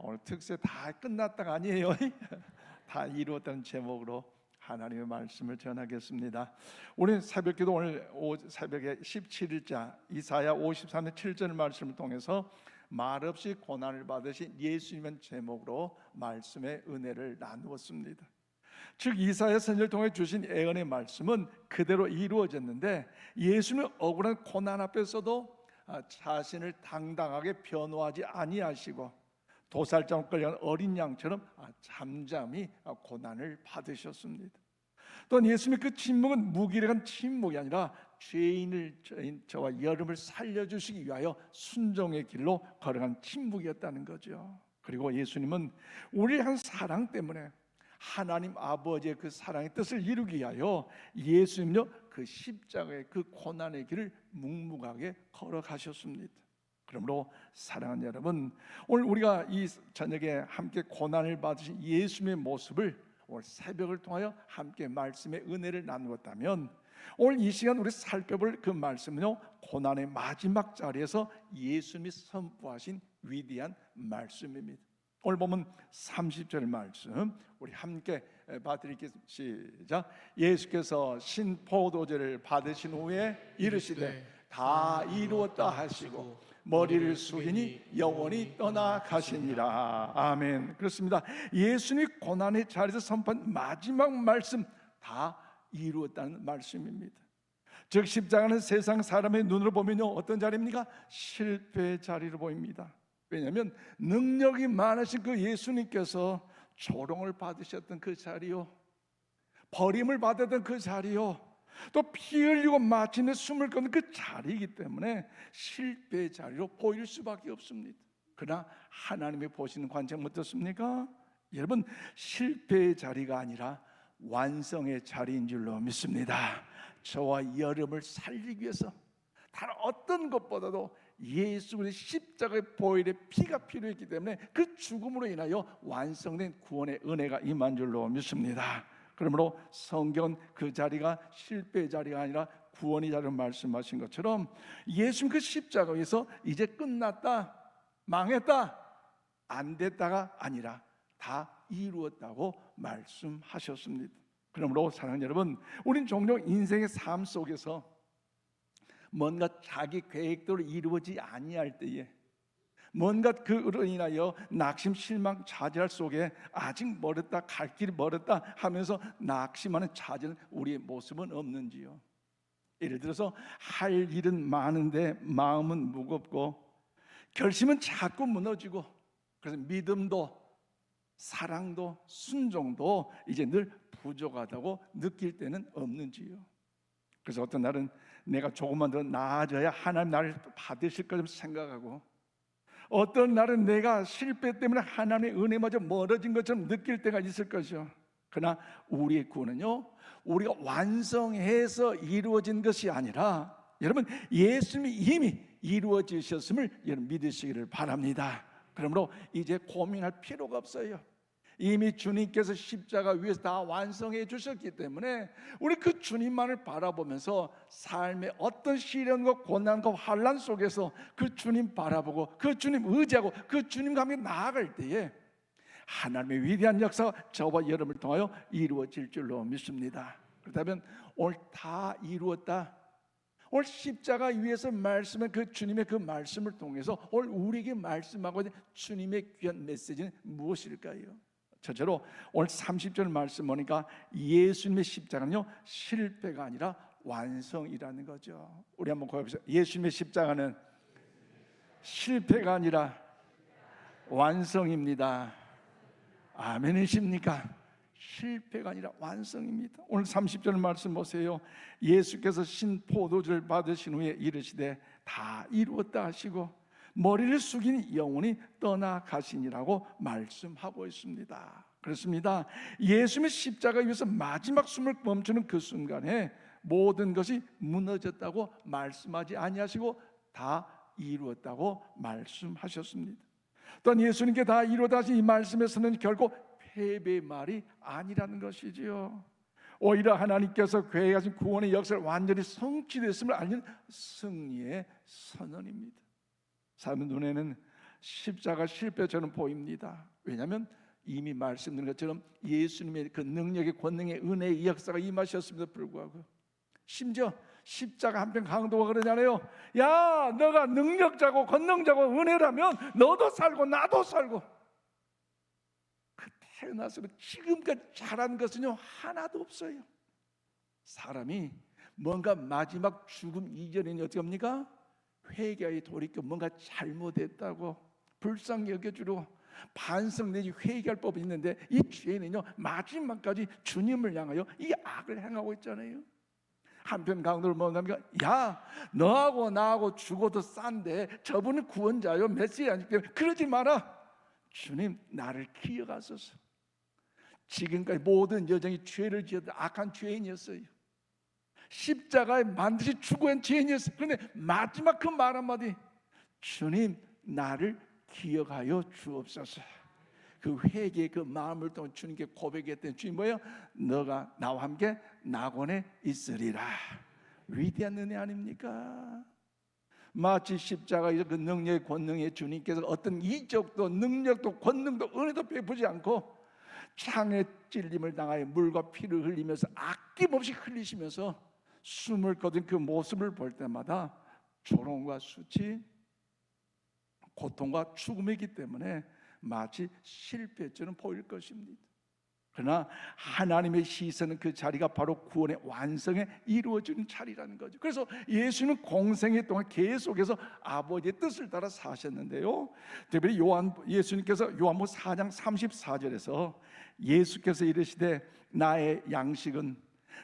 오늘 특세 다 끝났다가 아니에요. 다 이루었다는 제목으로 하나님의 말씀을 전하겠습니다. 우리 새벽기도 오늘 새벽에 17일자 이사야 53년 7절 말씀을 통해서 말없이 고난을 받으신 예수님의 제목으로 말씀의 은혜를 나누었습니다. 즉 이사야 선지자를 통해 주신 예언의 말씀은 그대로 이루어졌는데, 예수님은 억울한 고난 앞에서도 자신을 당당하게 변호하지 아니하시고 도살장 끌려간 어린 양처럼 잠잠히 고난을 받으셨습니다. 또한 예수님의 그 침묵은 무기력한 침묵이 아니라 죄인을 저와 여러분을 살려주시기 위하여 순종의 길로 걸어간 침묵이었다는 거죠. 그리고 예수님은 우리를 향한 사랑 때문에 하나님 아버지의 그 사랑의 뜻을 이루기 위하여 예수님요 그 십자가의 그 고난의 길을 묵묵하게 걸어가셨습니다. 그러므로 사랑하는 여러분, 오늘 우리가 이 저녁에 함께 고난을 받으신 예수님의 모습을 오늘 새벽을 통하여 함께 말씀의 은혜를 나누었다면, 오늘 이 시간 우리 살펴볼 그 말씀은요 고난의 마지막 자리에서 예수님이 선포하신 위대한 말씀입니다. 오늘 보면 30절 말씀 우리 함께 봐드리겠습니다. 시작. 예수께서 신포도주를 받으신 후에 이르시되 다 이루었다 하시고 머리를 숙이니 영원히 떠나가시니라. 아멘. 그렇습니다. 예수님이 고난의 자리에서 선포한 마지막 말씀, 다 이루었다는 말씀입니다. 즉 십자가는 세상 사람의 눈으로 보면요 어떤 자리입니까? 실패의 자리로 보입니다. 왜냐하면 능력이 많으신 그 예수님께서 조롱을 받으셨던 그 자리요, 버림을 받았던 그 자리요, 또 피 흘리고 마침내 숨을 거는 그 자리이기 때문에 실패의 자리로 보일 수밖에 없습니다. 그러나 하나님이 보시는 관점은 어떻습니까? 여러분, 실패의 자리가 아니라 완성의 자리인 줄로 믿습니다. 저와 여러분을 살리기 위해서 다른 어떤 것보다도 예수 그리스도의 십자가의 보혈의 피가 필요했기 때문에 그 죽음으로 인하여 완성된 구원의 은혜가 임한 줄로 믿습니다. 그러므로 성경은 그 자리가 실패의 자리가 아니라 구원의 자리로 말씀하신 것처럼 예수님 그 십자가에서 이제 끝났다, 망했다, 안 됐다가 아니라 다 이루었다고 말씀하셨습니다. 그러므로 사랑하는 여러분, 우린 종종 인생의 삶 속에서 뭔가 자기 계획대로 이루어지지 아니할 때에, 뭔가 그로 인하여 낙심, 실망, 좌절 속에 아직 멀었다, 갈 길이 멀었다 하면서 낙심하는 좌절은 우리의 모습은 없는지요? 예를 들어서 할 일은 많은데 마음은 무겁고 결심은 자꾸 무너지고, 그래서 믿음도 사랑도 순종도 이제 늘 부족하다고 느낄 때는 없는지요? 그래서 어떤 날은 내가 조금만 더 나아져야 하나님 나를 받으실 것을 생각하고, 어떤 날은 내가 실패 때문에 하나님의 은혜마저 멀어진 것처럼 느낄 때가 있을 것이요. 그러나 우리의 구원은요 우리가 완성해서 이루어진 것이 아니라 여러분 예수님이 이미 이루어지셨음을 여러분 믿으시기를 바랍니다. 그러므로 이제 고민할 필요가 없어요. 이미 주님께서 십자가 위에서 다 완성해 주셨기 때문에 우리 그 주님만을 바라보면서 삶의 어떤 시련과 고난과 환난 속에서 그 주님 바라보고 그 주님 의지하고 그 주님과 함께 나아갈 때에 하나님의 위대한 역사가 저와 여러분을 통하여 이루어질 줄로 믿습니다. 그렇다면 오늘 다 이루었다, 오늘 십자가 위에서 말씀한 그 주님의 그 말씀을 통해서 오늘 우리에게 말씀하고 있는 주님의 귀한 메시지는 무엇일까요? 첫째로 오늘 30절 말씀 보니까 예수님의 십자가는요 실패가 아니라 완성이라는 거죠. 우리 한번 고백해보세요. 예수님의 십자가는 실패가 아니라 완성입니다. 아멘이십니까? 실패가 아니라 완성입니다. 오늘 30절 말씀 보세요. 예수께서 신포도주를 받으신 후에 이르시되 다 이루었다 하시고 머리를 숙이니 영원히 떠나가시니라고 말씀하고 있습니다. 그렇습니다. 예수님의 십자가 위에서 마지막 숨을 멈추는 그 순간에 모든 것이 무너졌다고 말씀하지 아니하시고 다 이루었다고 말씀하셨습니다. 또한 예수님께 다 이루었다 하신 이 말씀에서는 결코 패배의 말이 아니라는 것이지요. 오히려 하나님께서 계획하신 구원의 역사를 완전히 성취됐음을 알리는 승리의 선언입니다. 사람 눈에는 십자가 실패처럼 보입니다. 왜냐하면 이미 말씀드린 것처럼 예수님의 그 능력의 권능의 은혜의 역사가 임하셨음에도 불구하고, 심지어 십자가 한편 강도가 그러잖아요. 야, 너가 능력자고 권능자고 은혜라면 너도 살고 나도 살고. 그 태어나서부터 지금까지 잘한 것은요 하나도 없어요. 사람이 뭔가 마지막 죽음 이전에는 어떻게 합니까? 회개에 돌이켜 뭔가 잘못했다고 불쌍히 여겨주려 반성 내지 회개할 법이 있는데, 이 죄는요 마지막까지 주님을 향하여 이 악을 행하고 있잖아요. 한편 강도를 뭐합니까? 야, 너하고 나하고 죽어도 싼데 저분은 구원자요 메시아이기 때문에 그러지 마라. 주님, 나를 기억하소서. 지금까지 모든 여정이 죄를 지었던 악한 죄인이었어요. 십자가에 반드시 죽어야 한 죄인이었어요. 그런데 마지막 그 말 한마디, 주님, 나를 기억하여 주옵소서. 그 회개의 그 마음을 통해 주님께 고백했던 주님 뭐예요? 너가 나와 함께 낙원에 있으리라. 위대한 은혜 아닙니까? 마치 십자가에서 그 능력의 권능의 주님께서 어떤 이적도 능력도 권능도 은혜도 베푸지 않고 창에 찔림을 당하여 물과 피를 흘리면서 아낌없이 흘리시면서 숨을 거둔 그 모습을 볼 때마다 조롱과 수치, 고통과 죽음이기 때문에 마치 실패처럼 보일 것입니다. 그러나 하나님의 시선은 그 자리가 바로 구원의 완성에 이루어지는 자리라는 거죠. 그래서 예수는 공생애 동안 계속해서 아버지의 뜻을 따라 사셨는데요, 특별히 예수님께서 요한복음 4장 34절에서 예수께서 이르시되 나의 양식은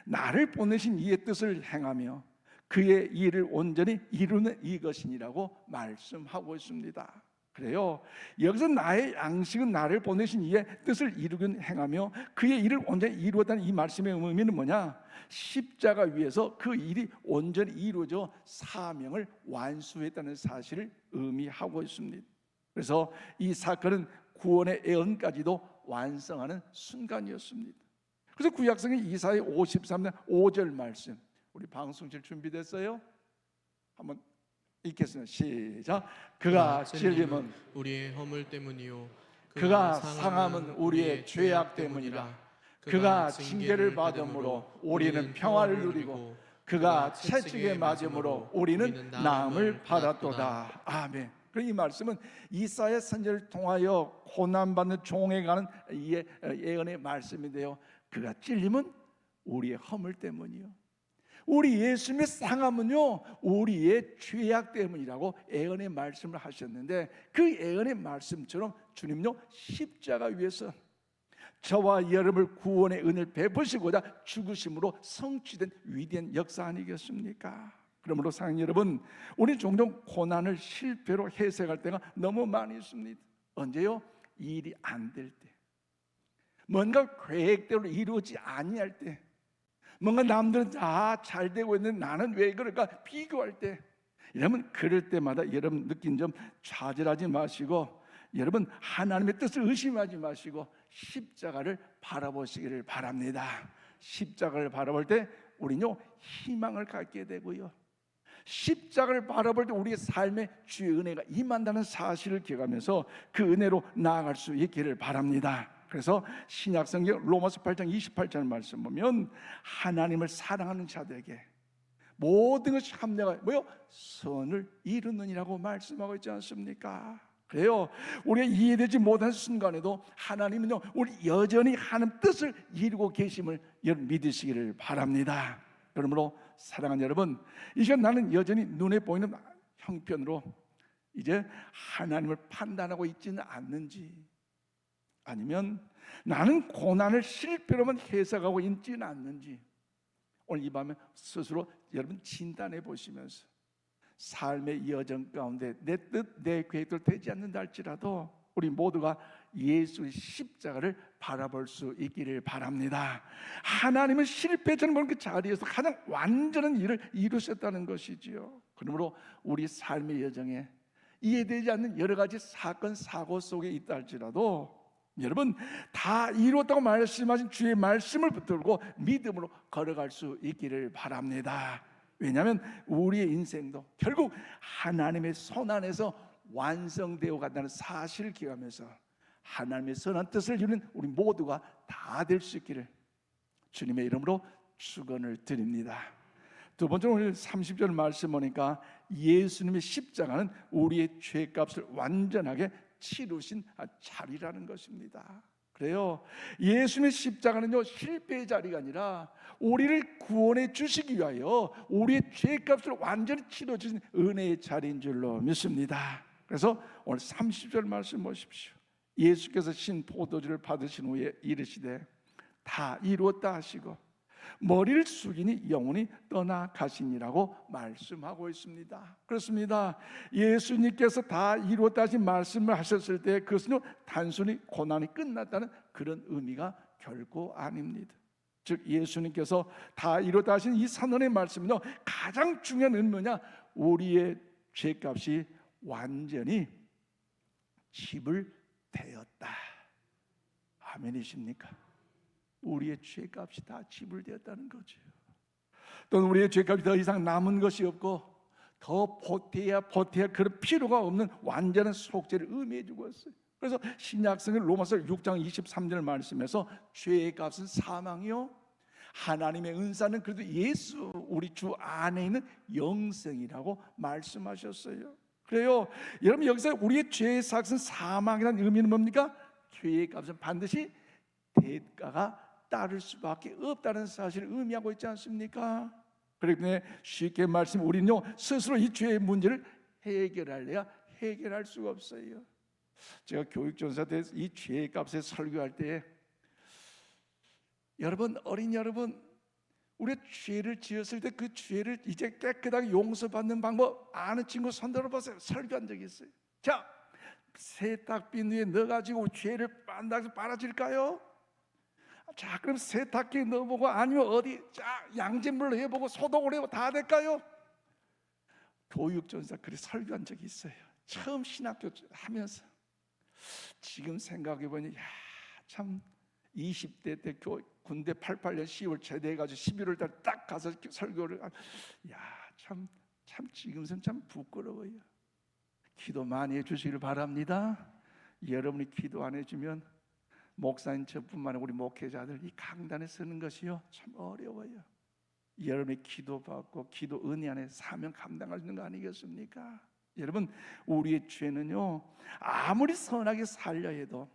나를 보내신 이의 뜻을 행하며 그의 일을 온전히 이루는 이것이니라고 말씀하고 있습니다. 그래요, 여기서 나의 양식은 나를 보내신 이의 뜻을 이루긴 행하며 그의 일을 온전히 이루었다는 이 말씀의 의미는 뭐냐? 십자가 위에서 그 일이 온전히 이루어져 사명을 완수했다는 사실을 의미하고 있습니다. 그래서 이 사건은 구원의 애언까지도 완성하는 순간이었습니다. 그래서 구약성의 이사야 53장 5절 말씀, 우리 방송실 준비됐어요? 한번 읽겠습니다. 시작. 그가 찔림은 우리의 허물 때문이요 그가 상함은 우리의 죄악 때문이라. 그가 징계를 받음으로 우리는 평화를 누리고 그가 채찍에 맞음으로 우리는 나음을 받았도다. 아멘. 이 말씀은 이사야 선지자를 통하여 고난받는 종에 관한 예언의 말씀인데요, 그가 찔림은 우리의 허물 때문이요, 우리 예수님의 상함은요 우리의 죄악 때문이라고 예언의 말씀을 하셨는데, 그 예언의 말씀처럼 주님요 십자가 위에서 저와 여러분을 구원의 은혜를 베푸시고자 죽으심으로 성취된 위대한 역사 아니겠습니까? 그러므로 사랑하는 여러분, 우리 종종 고난을 실패로 해석할 때가 너무 많이 있습니다. 언제요? 일이 안 될 때, 뭔가 계획대로 이루어지지 아니할 때, 뭔가 남들은 다 잘 되고 있는데 나는 왜 그럴까 비교할 때, 여러분 그럴 때마다 여러분 느낀 점 좌절하지 마시고, 여러분 하나님의 뜻을 의심하지 마시고 십자가를 바라보시기를 바랍니다. 십자가를 바라볼 때 우리는요 희망을 갖게 되고요, 십자가를 바라볼 때 우리의 삶에 주의 은혜가 임한다는 사실을 기억하면서 그 은혜로 나아갈 수 있기를 바랍니다. 그래서 신약성경 로마서 8장 28절 말씀 보면 하나님을 사랑하는 자들에게 모든 것이 합력하여 뭐요? 선을 이루느니라고 말씀하고 있지 않습니까? 그래요, 우리가 이해되지 못한 순간에도 하나님은요 우리 여전히 하나님 뜻을 이루고 계심을 여러분 믿으시기를 바랍니다. 그러므로 사랑하는 여러분, 이 시간 나는 여전히 눈에 보이는 형편으로 이제 하나님을 판단하고 있지는 않는지, 아니면 나는 고난을 실패로만 해석하고 있지는 않는지, 오늘 이 밤에 스스로 여러분 진단해 보시면서 삶의 여정 가운데 내 뜻, 내 계획대로 되지 않는다 할지라도 우리 모두가 예수의 십자가를 바라볼 수 있기를 바랍니다. 하나님은 실패처럼 보는 그 자리에서 가장 완전한 일을 이루셨다는 것이지요. 그러므로 우리 삶의 여정에 이해되지 않는 여러 가지 사건 사고 속에 있다 할지라도 여러분 다 이루었다고 말씀하신 주의 말씀을 붙들고 믿음으로 걸어갈 수 있기를 바랍니다. 왜냐하면 우리의 인생도 결국 하나님의 손 안에서 완성되어 간다는 사실을 기억하면서 하나님의 선한 뜻을 이루는 우리 모두가 다 될 수 있기를 주님의 이름으로 축원을 드립니다. 두 번째로 오늘 30절 말씀 보니까 예수님의 십자가는 우리의 죄값을 완전하게 치르신 자리라는 것입니다. 그래요. 예수님의 십자가는요 실패의 자리가 아니라 우리를 구원해 주시기 위하여 우리의 죄값을 완전히 치러 주신 은혜의 자리인 줄로 믿습니다. 그래서 오늘 30절 말씀 보십시오. 예수께서 신 포도주를 받으신 후에 이르시되 다 이루었다 하시고 머리를 숙이니 영혼이 떠나가시니라고 말씀하고 있습니다. 그렇습니다. 예수님께서 다 이루었다 하신 말씀을 하셨을 때 그것은 단순히 고난이 끝났다는 그런 의미가 결코 아닙니다. 즉 예수님께서 다 이루었다 하신 이 선언의 말씀은요 가장 중요한 의미냐, 우리의 죄값이 완전히 지불되었다. 아멘이십니까? 우리의 죄값이 다 지불되었다는 거죠. 또는 우리의 죄값이 더 이상 남은 것이 없고 더 보태야 그런 필요가 없는 완전한 속죄를 의미해 주고 있어요. 그래서 신약성의 로마서 6장 23절 말씀에서 죄의 값은 사망이요 하나님의 은사는 그래도 예수 우리 주 안에 있는 영생이라고 말씀하셨어요. 그래요. 여러분 여기서 우리의 죄의 삭은 사망이라는 의미는 뭡니까? 죄의 값은 반드시 대가가 따를 수밖에 없다는 사실을 의미하고 있지 않습니까? 그렇기 때문에 쉽게 말씀 우리는요 스스로 이 죄의 문제를 해결할래야 해결할 수가 없어요. 제가 교육전사 때 이 죄의 값에 설교할 때 여러분 어린 여러분 우리 죄를 지었을 때 그 죄를 이제 깨끗하게 용서받는 방법 아는 친구 손 들어보세요. 설교한 적이 있어요. 자, 세탁빈 위에 넣어가지고 죄를 빤다고 빨아질까요? 자, 그럼 세탁기에 넣어보고 아니면 어디 양잿물로 해보고 소독을 해보고 다 될까요? 교육전사 그렇게 설교한 적이 있어요. 처음 신학교 하면서. 지금 생각해보니 참 20대 때 군대 88년 10월 제대해가지고 11월 달 딱 가서 설교를 참 지금은 참 부끄러워요. 기도 많이 해주시길 바랍니다. 여러분이 기도 안 해주면 목사님 저뿐만 아니라 우리 목회자들 이 강단에 서는 것이요 참 어려워요. 여러분의 기도 받고 기도 은혜 안에 사명 감당할 수 있는 거 아니겠습니까? 여러분 우리의 죄는요 아무리 선하게 살려 해도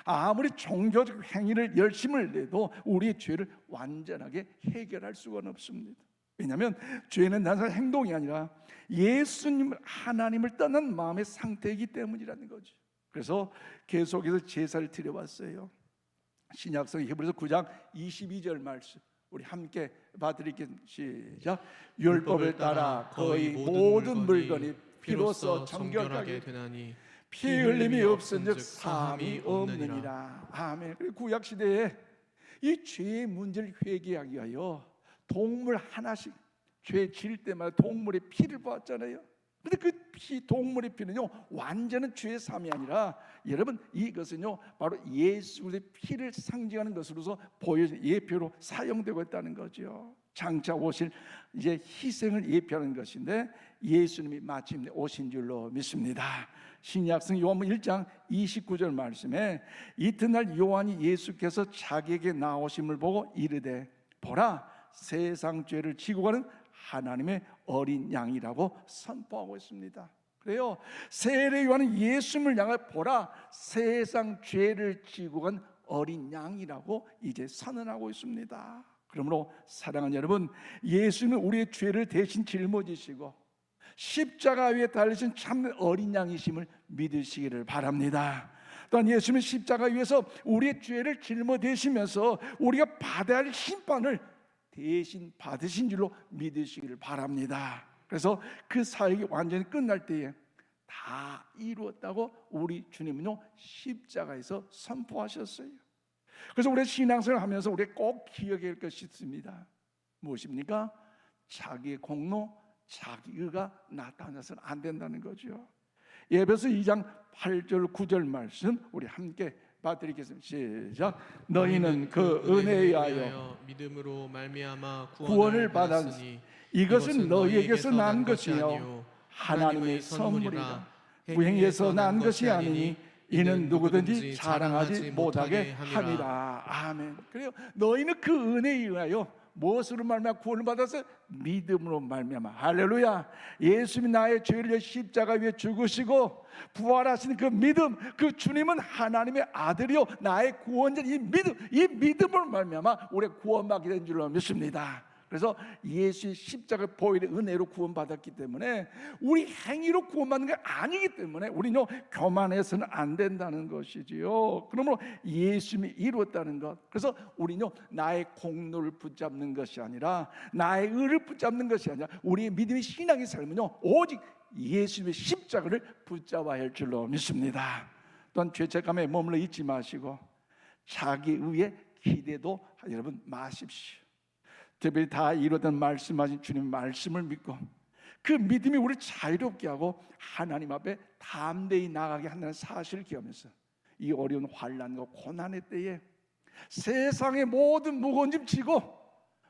아무리 종교적 행위를 열심을 내도 우리의 죄를 완전하게 해결할 수가 없습니다. 왜냐하면 죄는 단순한 행동이 아니라 예수님 하나님을 떠난 마음의 상태이기 때문이라는 거죠. 그래서 계속해서 제사를 드려왔어요. 신약성 히브리서 9장 22절 말씀 우리 함께 봐드리겠습니다. 시작. 율법을 따라 거의 모든 물건이 비로소 정결하게 되나니 피 흘림이 없은즉 사함이 없느니라. 아멘. 그리고 구약 시대에 이 죄의 문제를 회개하기 위하여 동물 하나씩 죄 질 때마다 동물의 피를 보았잖아요. 근데 그 동물의 피는요 완전한 죄의 삶이 아니라 여러분 이것은요 바로 예수 그리스도의 피를 상징하는 것으로서 보여진 예표로 사용되고 있다는 거죠. 장차 오실 이제 희생을 예표하는 것인데 예수님이 마침내 오신 줄로 믿습니다. 신약성 요한복음 1장 29절 말씀에 이튿날 요한이 예수께서 자기에게 나오심을 보고 이르되 보라 세상 죄를 지고 가는 하나님의 어린 양이라고 선포하고 있습니다. 그래요. 세례 요한은 예수님을 향해 보라 세상 죄를 지고 간 어린 양이라고 이제 선언하고 있습니다. 그러므로 사랑하는 여러분 예수님은 우리의 죄를 대신 짊어지시고 십자가 위에 달리신 참된 어린 양이심을 믿으시기를 바랍니다. 또한 예수님은 십자가 위에서 우리의 죄를 짊어지시면서 우리가 받아야 할 심판을 대신 받으신 줄로 믿으시기를 바랍니다. 그래서 그 사역이 완전히 끝날 때에 다 이루었다고 우리 주님은요 십자가에서 선포하셨어요. 그래서 우리 신앙생활을 하면서 우리 꼭 기억해야 할 것이 있습니다. 무엇입니까? 자기의 공로, 자기 의가 나타나서는 안 된다는 거죠. 에베소 2장 8절 9절 말씀 우리 함께 봐드리겠습니다. 시작. 너희는 그 은혜에 의하여 믿음으로 말미암아 구원을 받았으니 이것은 너희에게서 난 것이요 하나님의 선물이라. 무행에서 난 것이 아니니 이는 누구든지 자랑하지 못하게 함이라. 아멘. 그래요. 너희는 그 은혜에 의하여 무엇으로 말미암아 구원을 받아서 믿음으로 말미암아. 할렐루야. 예수님이 나의 죄를 위해 십자가 위에 죽으시고 부활하신 그 믿음, 그 주님은 하나님의 아들이요 나의 구원자. 이 믿음으로 말미암아 우리가 구원받게 된 줄로 믿습니다. 그래서 예수의 십자가 보혈의 은혜로 구원받았기 때문에 우리 행위로 구원받는 게 아니기 때문에 우리는 교만해서는 안 된다는 것이지요. 그러므로 예수님이 이루었다는 것. 그래서 우리는 나의 공로를 붙잡는 것이 아니라 나의 의를 붙잡는 것이 아니라 우리의 믿음의 신앙의 삶은요 오직 예수님의 십자가를 붙잡아야 할 줄로 믿습니다. 또한 죄책감에 머물러 있지 마시고 자기 의에 기대도 여러분 마십시오. 특별히 다 이루었던 말씀하신 주님의 말씀을 믿고 그 믿음이 우리를 자유롭게 하고 하나님 앞에 담대히 나가게 한다는 사실을 기억하면서 이 어려운 환난과 고난의 때에 세상의 모든 무거운 짐 지고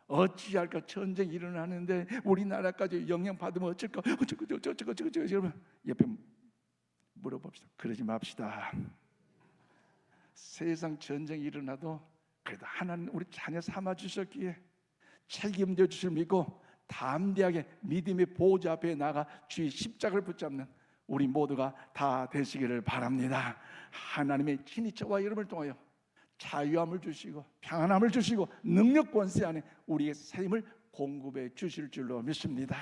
어찌할까 전쟁이 일어나는데 우리나라까지 영향받으면 어쩔까 어쩌고 여러분 옆에 물어봅시다. 그러지 맙시다. 세상 전쟁이 일어나도 그래도 하나님 우리 자녀 삼아 주셨기에 책임져 주실 믿고 담대하게 믿음의 보좌 앞에 나가 주의 십자가를 붙잡는 우리 모두가 다 되시기를 바랍니다. 하나님의 친히 저와 여러분을 통하여 자유함을 주시고 평안함을 주시고 능력 권세 안에 우리의 삶을 공급해 주실 줄로 믿습니다.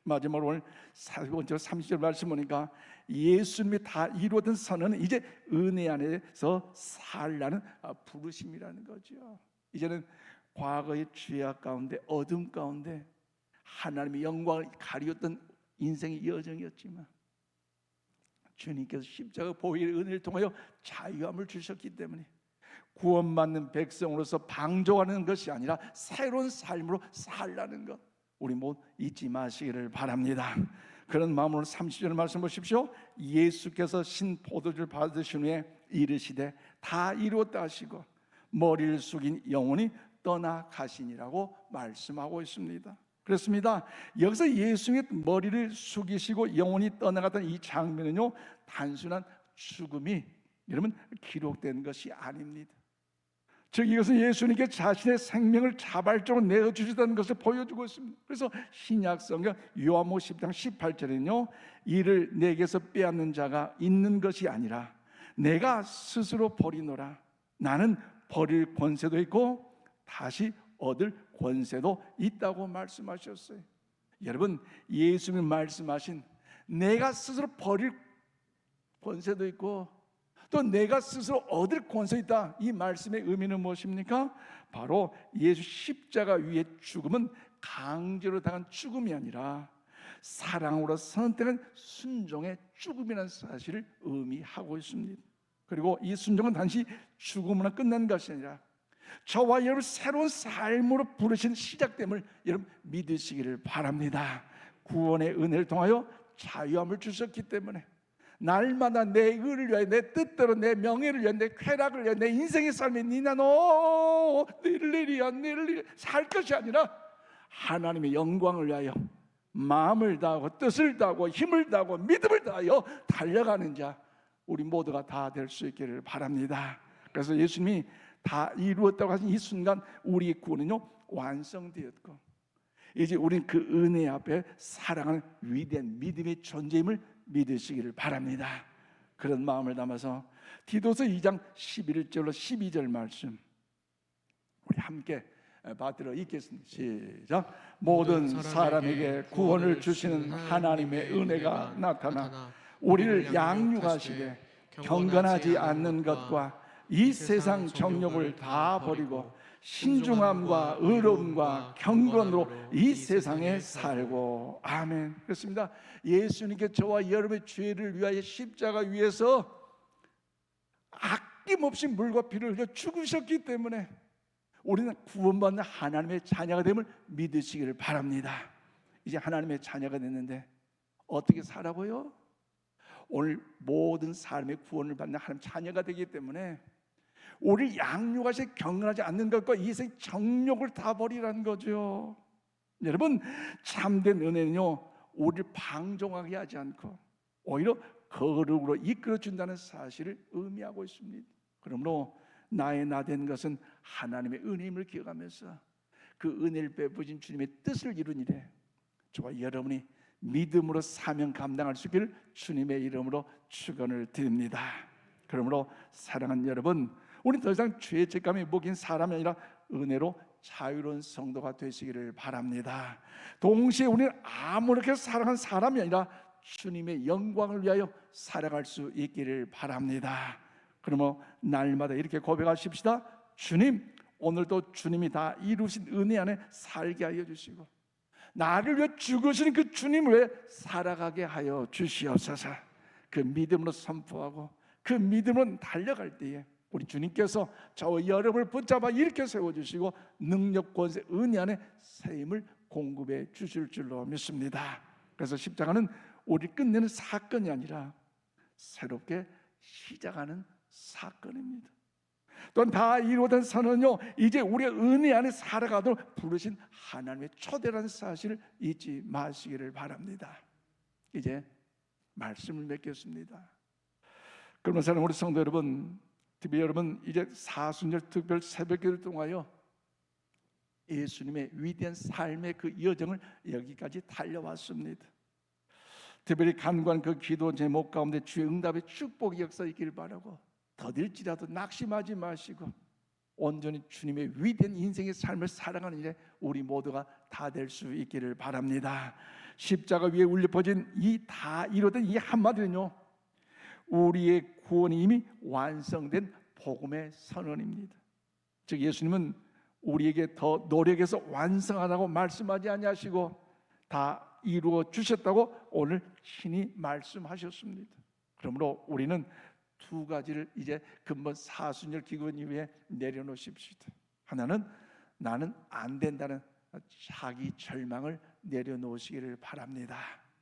마지막으로 오늘 30절 말씀 보니까 예수님이 다 이루어진 선언은 이제 은혜 안에서 살라는 부르심이라는 거죠. 이제는 과거의 죄악 가운데 어둠 가운데 하나님의 영광을 가리웠던 인생의 여정이었지만 주님께서 십자가 보혈의 은혜를 통하여 자유함을 주셨기 때문에 구원받는 백성으로서 방종하는 것이 아니라 새로운 삶으로 살라는 것 우리 모두 잊지 마시기를 바랍니다. 그런 마음으로 30절 말씀 보십시오. 예수께서 신포도주를 받으신 후에 이르시되 다 이루었다 하시고 머리를 숙인 영혼이 떠나가시니라고 말씀하고 있습니다. 그렇습니다. 여기서 예수님의 머리를 숙이시고 영혼이 떠나갔던 이 장면은요 단순한 죽음이 여러분 기록된 것이 아닙니다. 즉 이것은 예수님께 자신의 생명을 자발적으로 내어주시다는 것을 보여주고 있습니다. 그래서 신약성경 요한복음 10장 18절에는요 이를 내게서 빼앗는 자가 있는 것이 아니라 내가 스스로 버리노라. 나는 버릴 권세도 있고 다시 얻을 권세도 있다고 말씀하셨어요. 여러분 예수님이 말씀하신 내가 스스로 버릴 권세도 있고 또 내가 스스로 얻을 권세도 있다. 이 말씀의 의미는 무엇입니까? 바로 예수 십자가 위의 죽음은 강제로 당한 죽음이 아니라 사랑으로 선택한 순종의 죽음이라는 사실을 의미하고 있습니다. 그리고 이 순종은 단지 죽음으로 끝난 것이 아니라 저와 여러분 새로운 삶으로 부르신 시작됨을 여러분 믿으시기를 바랍니다. 구원의 은혜를 통하여 자유함을 주셨기 때문에 날마다 내 의를 위하여 내 뜻대로 내 명예를 위하여 내 쾌락을 위하여 내 인생의 삶에 니나노 내일이야 살 것이 아니라 하나님의 영광을 위하여 마음을 다하고 뜻을 다하고 힘을 다하고 믿음을 다하여 달려가는 자 우리 모두가 다 될 수 있기를 바랍니다. 그래서 예수님이 다 이루었다고 하신 이 순간 우리의 구원은요 완성되었고 이제 우리는 그 은혜 앞에 살아가는 위대한 믿음의 존재임을 믿으시기를 바랍니다. 그런 마음을 담아서 디도서 2장 11절로 12절 말씀 우리 함께 받들어 읽겠습니다. 시작. 모든 사람에게 구원을 주시는 하나님의 은혜가 나타나 우리를 양육하시되 경건하지 않는 것과 이 세상 정욕을 다 버리고 신중함과 의로움과 경건으로 이 세상에 살고. 아멘. 그렇습니다. 예수님께 저와 여러분의 죄를 위하여 십자가 위에서 아낌없이 물과 피를 흘려 죽으셨기 때문에 우리는 구원받는 하나님의 자녀가 됨을 믿으시기를 바랍니다. 이제 하나님의 자녀가 됐는데 어떻게 살아고요? 오늘 모든 삶의 구원을 받는 하나님 자녀가 되기 때문에 우리 양육하시 경건하지 않는 것과 이 세상 정욕을 다 버리라는 거죠. 여러분 참된 은혜는요 우리를 방종하게 하지 않고 오히려 거룩으로 이끌어준다는 사실을 의미하고 있습니다. 그러므로 나의 나 된 것은 하나님의 은혜임을 기억하면서 그 은혜를 베푸신 주님의 뜻을 이룬 일에 저와 여러분이 믿음으로 사명 감당할 수 있기를 주님의 이름으로 축원을 드립니다. 그러므로 사랑하는 여러분, 우리 더 이상 죄책감이 묶인 사람이 아니라 은혜로 자유로운 성도가 되시기를 바랍니다. 동시에 우리는 아무렇게 사랑한 사람이 아니라 주님의 영광을 위하여 살아갈 수 있기를 바랍니다. 그러면 날마다 이렇게 고백하십시다. 주님, 오늘도 주님이 다 이루신 은혜 안에 살게 하여 주시고 나를 위해 죽으시는 그 주님을 위해 살아가게 하여 주시옵소서. 그 믿음으로 선포하고 그 믿음으로 달려갈 때에 우리 주님께서 저와 여러분을 붙잡아 일으켜 세워주시고 능력, 권세, 은혜 안에 세임을 공급해 주실 줄로 믿습니다. 그래서 십자가는 우리를 끝내는 사건이 아니라 새롭게 시작하는 사건입니다. 또한 다 이루어진 선언은요, 이제 우리의 은혜 안에 살아가도록 부르신 하나님의 초대라는 사실을 잊지 마시기를 바랍니다. 이제 말씀을 맺겠습니다. 그러면 사랑하는 우리 성도 여러분, 특히 여러분 이제 사순절 특별 새벽기를 통하여 예수님의 위대한 삶의 그 여정을 여기까지 달려왔습니다. 특별히 간구한 그 기도 제목 가운데 주의 응답의 축복의 역사 있기를 바라고 더딜지라도 낙심하지 마시고 온전히 주님의 위대한 인생의 삶을 살아가는 일에 우리 모두가 다 될 수 있기를 바랍니다. 십자가 위에 울려 퍼진 이 다 이루어진 이 한마디는요, 우리의 구원이 이미 완성된 복음의 선언입니다. 즉 예수님은 우리에게 더 노력해서 완성하라고 말씀하지 아니하시고 다 이루어 주셨다고 오늘 친히 말씀하셨습니다. 그러므로 우리는 두 가지를 이제 근본 사순절 기근 이후에 내려놓으십시오. 하나는 나는 안 된다는 자기 절망을 내려놓으시기를 바랍니다.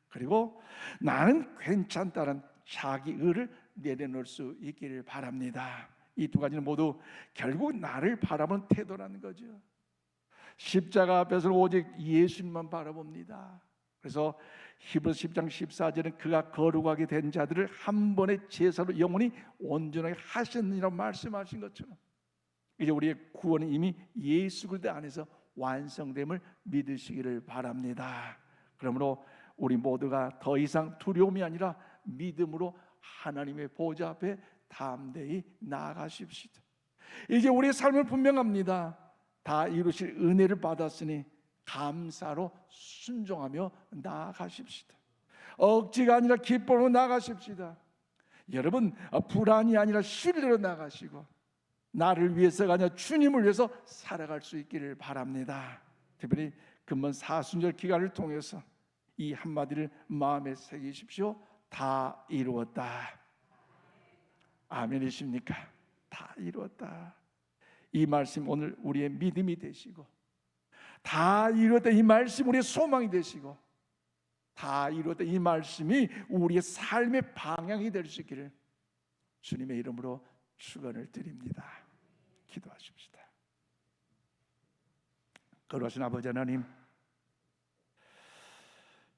그리고 나는 괜찮다는 자기 의를 내려놓을 수 있기를 바랍니다. 이 두 가지는 모두 결국 나를 바라보는 태도라는 거죠. 십자가 앞에서는 오직 예수님만 바라봅니다. 그래서 히브리서 10장 14절은 그가 거룩하게 된 자들을 한 번의 제사로 영원히 온전하게 하셨느니라고 말씀하신 것처럼 이제 우리의 구원은 이미 예수 그리스도 안에서 완성됨을 믿으시기를 바랍니다. 그러므로 우리 모두가 더 이상 두려움이 아니라 믿음으로 하나님의 보좌 앞에 담대히 나아가십시오. 이제 우리의 삶은 분명합니다. 다 이루실 은혜를 받았으니 감사로 순종하며 나아가십시다. 억지가 아니라 기쁨으로 나아가십시다. 여러분 불안이 아니라 신뢰로 나아가시고 나를 위해서가 아니라 주님을 위해서 살아갈 수 있기를 바랍니다. 특별히 근본 사순절 기간을 통해서 이 한마디를 마음에 새기십시오. 다 이루었다. 아멘이십니까? 다 이루었다. 이 말씀 오늘 우리의 믿음이 되시고 다 이루었다 이 말씀 우리의 소망이 되시고 다 이루었다 이 말씀이 우리의 삶의 방향이 될 수 있기를 주님의 이름으로 축원을 드립니다. 기도하십시다. 거룩하신 아버지 하나님,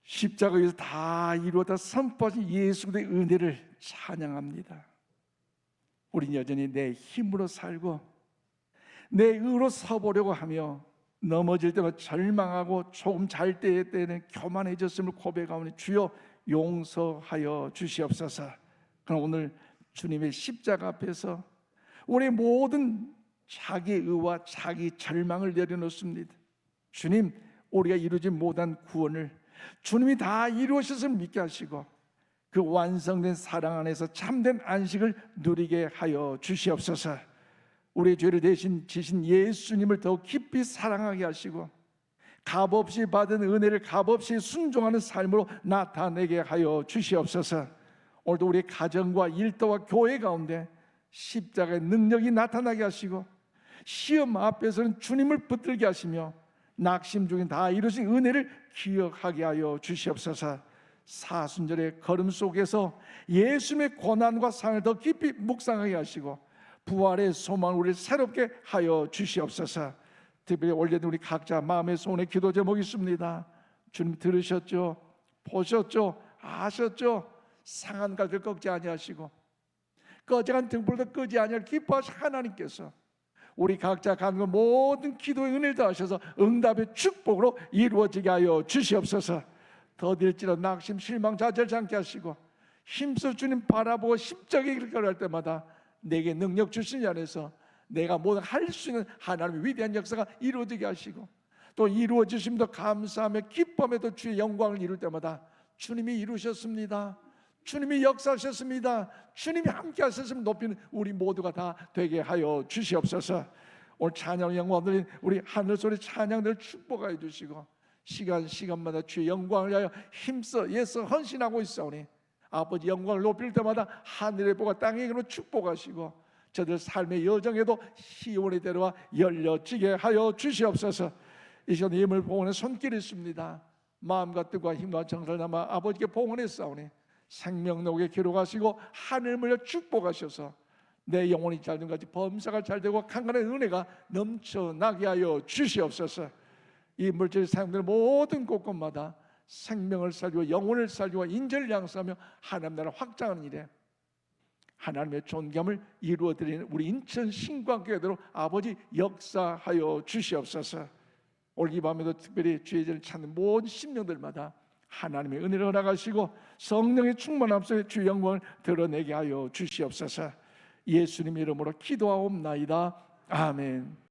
십자가 위에서 다 이루었다 선포하신 예수 그리스도의 은혜를 찬양합니다. 우린 여전히 내 힘으로 살고 내 의로 서보려고 하며 넘어질 때마다 절망하고 조금 잘 때에는 교만해졌음을 고백하오니 주여 용서하여 주시옵소서. 그럼 오늘 주님의 십자가 앞에서 우리 모든 자기 의와 자기 절망을 내려놓습니다. 주님, 우리가 이루지 못한 구원을 주님이 다 이루셨음을 믿게 하시고 그 완성된 사랑 안에서 참된 안식을 누리게 하여 주시옵소서. 우리의 죄를 대신 지신 예수님을 더 깊이 사랑하게 하시고 값없이 받은 은혜를 값없이 순종하는 삶으로 나타내게 하여 주시옵소서. 오늘도 우리 가정과 일터와 교회 가운데 십자가의 능력이 나타나게 하시고 시험 앞에서는 주님을 붙들게 하시며 낙심 중에 다 이루신 은혜를 기억하게 하여 주시옵소서. 사순절의 걸음 속에서 예수님의 고난과 상을 더 깊이 묵상하게 하시고 부활의 소망을 우리 새롭게 하여 주시옵소서. 특별히 올려둔 우리 각자 마음의 소원의 기도 제목이 있습니다. 주님 들으셨죠? 보셨죠? 아셨죠? 상한 가지를 꺾지 아니하시고 꺼져간 등불도 끄지 아니할 기뻐하신 하나님께서 우리 각자 갖는 모든 기도의 은혜를 더하셔서 응답의 축복으로 이루어지게 하여 주시옵소서. 더딜지라 낙심 실망 좌절치 않게 하시고 힘써 주님 바라보고 십자가에 이렇게 할 때마다 내게 능력 주신 안에서 내가 모든 할 수 있는 하나님의 위대한 역사가 이루어지게 하시고 또 이루어지심도 감사하며 기쁨에도 주의 영광을 이룰 때마다 주님이 이루셨습니다. 주님이 역사하셨습니다. 주님이 함께 하셨음을 높이는 우리 모두가 다 되게 하여 주시옵소서. 오늘 찬양 영광 드린 우리 하늘소리 찬양들 축복하여 주시고 시간마다 주의 영광을 위하여 힘써 애써 헌신하고 있사오니 아버지 영광을 높일 때마다 하늘의 보가 땅의 길로 축복하시고 저들 삶의 여정에도 시온의 대로와 열려지게 하여 주시옵소서. 이 시간 예물 봉헌의 손길이 있습니다. 마음과 뜻과 힘과 정성을 담아 아버지께 봉헌했사오니 생명록에 기록하시고 하늘 물려 축복하셔서 내 영혼이 잘된 같이 범사가 잘되고 강건한 은혜가 넘쳐나게 하여 주시옵소서. 이 물질 사용되는 모든 곳곳마다 생명을 살리고 영혼을 살리고 인재를 양성하며 하나님 나라 확장하는 일에 하나님의 존귀함을 이루어드리는 우리 인천 신광교회대로 아버지 역사하여 주시옵소서. 오늘 이 밤에도 특별히 주의 전을 찾는 모든 심령들마다 하나님의 은혜를 허락하시고 성령의 충만함 속에 주의 영광을 드러내게 하여 주시옵소서. 예수님 이름으로 기도하옵나이다. 아멘.